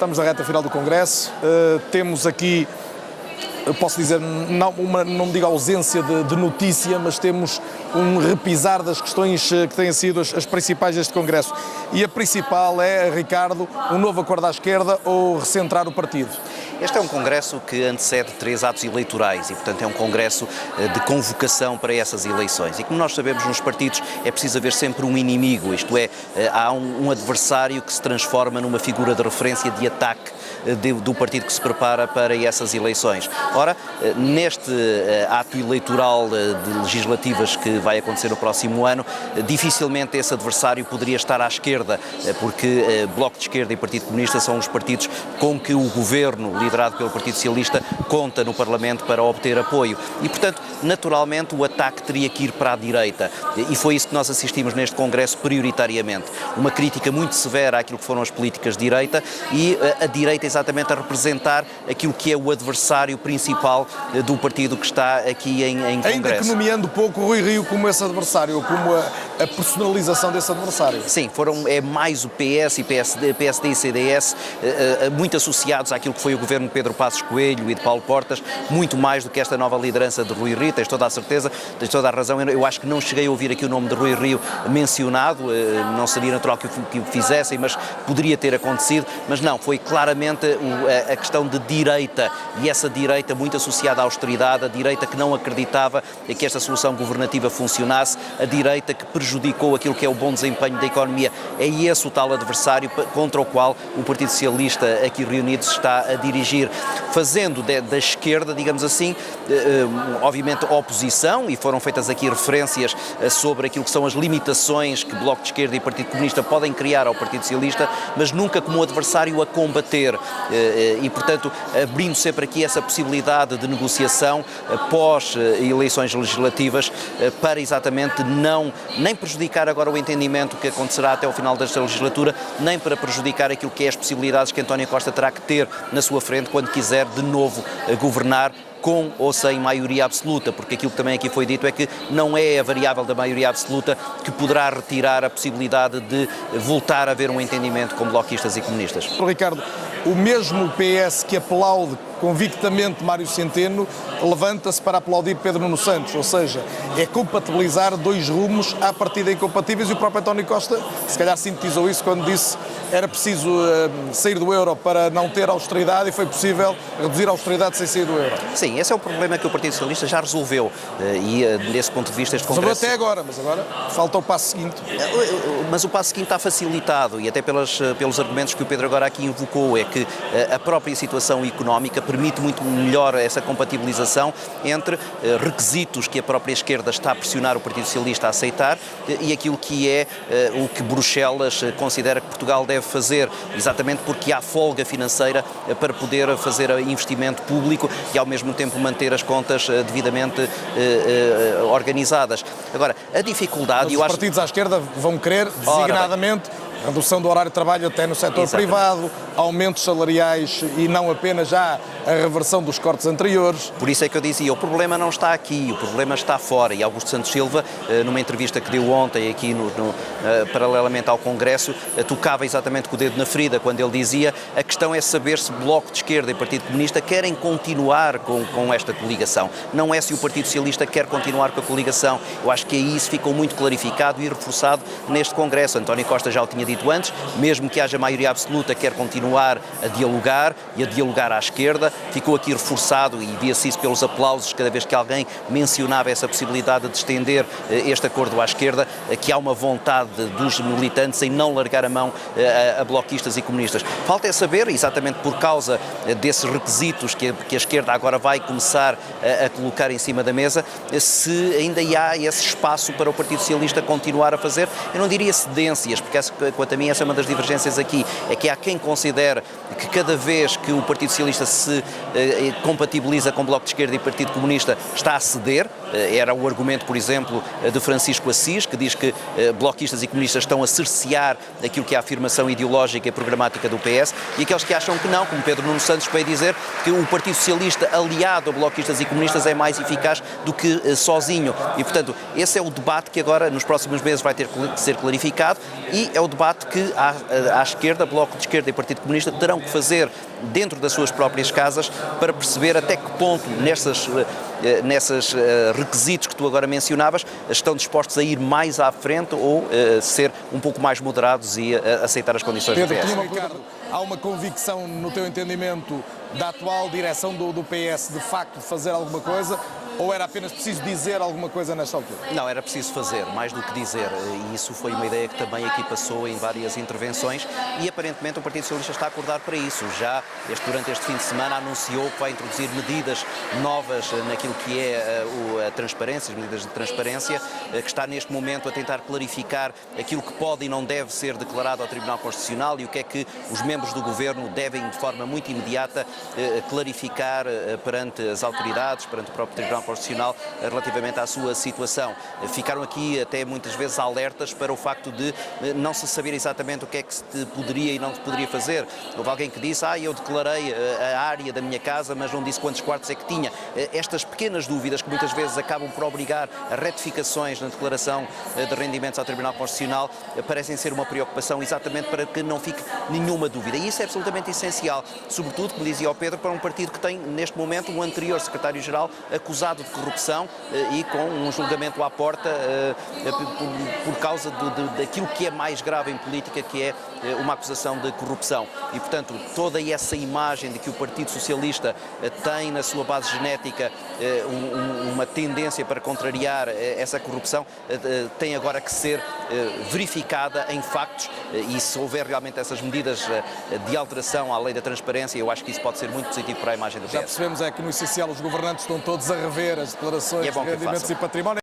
estamos na reta final do Congresso, temos aqui, posso dizer, não digo ausência de notícia, mas temos um repisar das questões que têm sido as principais deste Congresso. E a principal é, Ricardo, um novo acordo à esquerda ou recentrar o partido? Este é um congresso que antecede 3 atos eleitorais e, portanto, é um congresso de convocação para essas eleições. E como nós sabemos, nos partidos é preciso haver sempre um inimigo, isto é, há um adversário que se transforma numa figura de referência de ataque do partido que se prepara para essas eleições. Ora, neste ato eleitoral de legislativas que vai acontecer no próximo ano, dificilmente esse adversário poderia estar à esquerda, porque Bloco de Esquerda e Partido Comunista são os partidos com que o governo, liderado pelo Partido Socialista, conta no Parlamento para obter apoio. E, portanto, naturalmente o ataque teria que ir para a direita. E foi isso que nós assistimos neste Congresso prioritariamente. Uma crítica muito severa àquilo que foram as políticas de direita e a direita exatamente a representar aquilo que é o adversário principal do partido que está aqui em Congresso. Ainda que nomeando pouco Rui Rio como esse adversário, ou como a personalização desse adversário. Sim, é mais o PS e PSD e CDS, muito associados àquilo que foi o governo de Pedro Passos Coelho e de Paulo Portas, muito mais do que esta nova liderança de Rui Rio. Tens toda a certeza, tens toda a razão. Eu acho que não cheguei a ouvir aqui o nome de Rui Rio mencionado, não seria natural que o fizessem, mas poderia ter acontecido, mas não, foi claramente a questão de direita, e essa direita muito associada à austeridade, a direita que não acreditava que esta solução governativa funcionasse, a direita que prejudicou aquilo que é o bom desempenho da economia. É esse o tal adversário contra o qual o Partido Socialista aqui reunido se está a dirigir, fazendo da esquerda, digamos assim, obviamente oposição, e foram feitas aqui referências sobre aquilo que são as limitações que Bloco de Esquerda e Partido Comunista podem criar ao Partido Socialista, mas nunca como adversário a combater. E, portanto, abrindo sempre aqui essa possibilidade de negociação pós eleições legislativas para exatamente nem prejudicar agora o entendimento que acontecerá até ao final desta legislatura, nem para prejudicar aquilo que é as possibilidades que António Costa terá que ter na sua frente quando quiser de novo governar, com ou sem maioria absoluta, porque aquilo que também aqui foi dito é que não é a variável da maioria absoluta que poderá retirar a possibilidade de voltar a haver um entendimento com bloquistas e comunistas. Ricardo, o mesmo PS que aplaude convictamente Mário Centeno levanta-se para aplaudir Pedro Nuno Santos, ou seja, é compatibilizar dois rumos à partida incompatíveis, e o próprio António Costa se calhar sintetizou isso quando disse que era preciso sair do euro para não ter austeridade, e foi possível reduzir a austeridade sem sair do euro. Sim, esse é o problema que o Partido Socialista já resolveu, e desse ponto de vista este Congresso... Resolveu até agora, mas agora falta o passo seguinte. Mas o passo seguinte está facilitado, e até pelos argumentos que o Pedro agora aqui invocou, é que a própria situação económica permite muito melhor essa compatibilização entre requisitos que a própria esquerda está a pressionar o Partido Socialista a aceitar e aquilo que é o que Bruxelas considera que Portugal deve fazer, exatamente porque há folga financeira para poder fazer investimento público e ao mesmo tempo manter as contas devidamente organizadas. Agora, a dificuldade... Os partidos à esquerda vão querer, designadamente, redução do horário de trabalho até no setor privado, aumentos salariais e não apenas já a reversão dos cortes anteriores. Por isso é que eu dizia, o problema não está aqui, o problema está fora. E Augusto Santos Silva, numa entrevista que deu ontem aqui paralelamente ao Congresso, tocava exatamente com o dedo na ferida quando ele dizia: a questão é saber se Bloco de Esquerda e Partido Comunista querem continuar com esta coligação. Não é se o Partido Socialista quer continuar com a coligação. Eu acho que aí isso ficou muito clarificado e reforçado neste Congresso. António Costa já o tinha dito antes, mesmo que haja maioria absoluta, quer continuar a dialogar e a dialogar à esquerda. Ficou aqui reforçado, e via-se isso pelos aplausos cada vez que alguém mencionava essa possibilidade de estender este acordo à esquerda, que há uma vontade dos militantes em não largar a mão a bloquistas e comunistas. Falta é saber, exatamente por causa desses requisitos que a esquerda agora vai começar a colocar em cima da mesa, se ainda há esse espaço para o Partido Socialista continuar a fazer, eu não diria cedências, porque quanto a mim essa é uma das divergências aqui, é que há quem considere que cada vez que o Partido Socialista se compatibiliza com o Bloco de Esquerda e Partido Comunista está a ceder, Era o argumento, por exemplo, de Francisco Assis, que diz que bloquistas e comunistas estão a cercear aquilo que é a afirmação ideológica e programática do PS, e aqueles que acham que não, como Pedro Nuno Santos veio dizer que o Partido Socialista aliado a bloquistas e comunistas é mais eficaz do que sozinho. E, portanto, esse é o debate que agora, nos próximos meses, vai ter que ser clarificado, e é o debate que à esquerda, Bloco de Esquerda e Partido Comunista terão que fazer dentro das suas próprias casas para perceber até que ponto nesses requisitos que tu agora mencionavas estão dispostos a ir mais à frente ou ser um pouco mais moderados e aceitar as condições do PS. Ricardo, há uma convicção, no teu entendimento, da atual direção do PS de facto de fazer alguma coisa, ou era apenas preciso dizer alguma coisa nesta altura? Não, era preciso fazer, mais do que dizer, e isso foi uma ideia que também aqui passou em várias intervenções, e aparentemente o Partido Socialista está a acordar para isso. Já durante este fim de semana anunciou que vai introduzir medidas novas naquilo que é a transparência, as medidas de transparência, que está neste momento a tentar clarificar aquilo que pode e não deve ser declarado ao Tribunal Constitucional e o que é que os membros do Governo devem, de forma muito imediata, clarificar perante as autoridades, perante o próprio Tribunal Constitucional, relativamente à sua situação. Ficaram aqui até muitas vezes alertas para o facto de não se saber exatamente o que é que se poderia e não se poderia fazer. Houve alguém que disse, eu declarei a área da minha casa, mas não disse quantos quartos é que tinha. Estas pequenas dúvidas que muitas vezes acabam por obrigar a retificações na declaração de rendimentos ao Tribunal Constitucional parecem ser uma preocupação exatamente para que não fique nenhuma dúvida. E isso é absolutamente essencial, sobretudo, como dizia o Pedro, para um partido que tem neste momento um anterior secretário-geral acusado de corrupção e com um julgamento à porta por causa daquilo que é mais grave em política, que é uma acusação de corrupção. E, portanto, toda essa imagem de que o Partido Socialista tem na sua base genética uma tendência para contrariar essa corrupção tem agora que ser verificada em factos, e se houver realmente essas medidas de alteração à lei da transparência, eu acho que isso pode ser muito positivo para a imagem do PS. Já percebemos que no essencial os governantes estão todos a rever as declarações de rendimentos e património.